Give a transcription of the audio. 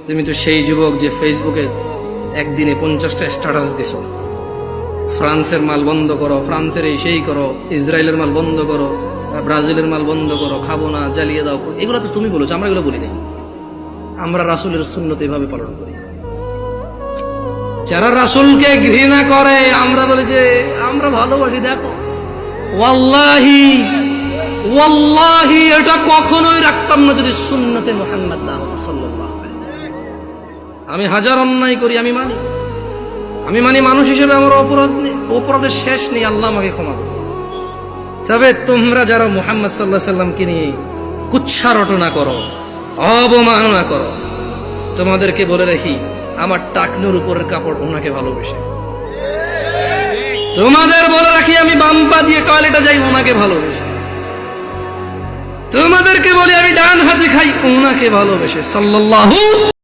তুমি তো সেই যুবক যে ফেসবুকে একদিনে 50টা স্ট্যাটাস দিছো, ফ্রান্সের মাল বন্ধ করো, ফ্রান্সের এই সেই করো, ইসরায়েলের মাল বন্ধ করো, ব্রাজিলের মাল বন্ধ করো, খাবো না, জ্বালিয়ে দাও। এগুলো তো তুমি বলেছো, আমরা এগুলো বলি নাই। আমরা রাসূলের সুন্নত এভাবে পালন করি। যারা রাসূলকে ঘৃণা করে আমরা বলি যে আমরা ভালোবাসি। দেখো, ওয়াল্লাহি ওয়াল্লাহি এটা কখনোই রাখতাম না যদি সুন্নতে মুহাম্মদ সাল্লাল্লাহু আলাইহি ওয়াসাল্লাম। আমি হাজার অন্যায় করি, আমি মানি মানুষ হিসেবে আমার অপরাধের শেষ নেই, আল্লাহ আমাকে ক্ষমা করুন। তবে তোমরা যারা মুহাম্মদ সাল্লাল্লাহু আলাইহি সাল্লামকে নিয়ে কুচ্ছা রটনা করো, অবমাননা করো, তোমাদেরকে বলে রাখি আমার টাকনুর উপরের কাপড় ওনাকে ভালোবেসে। তোমাদের বলে রাখি আমি বাম্পা দিয়ে টয়লেটে যাই ওনাকে ভালোবেসে। তোমাদেরকে বলি আমি ডান হাতে খাই ওনাকে ভালোবেসে। সাল্লাল্লাহু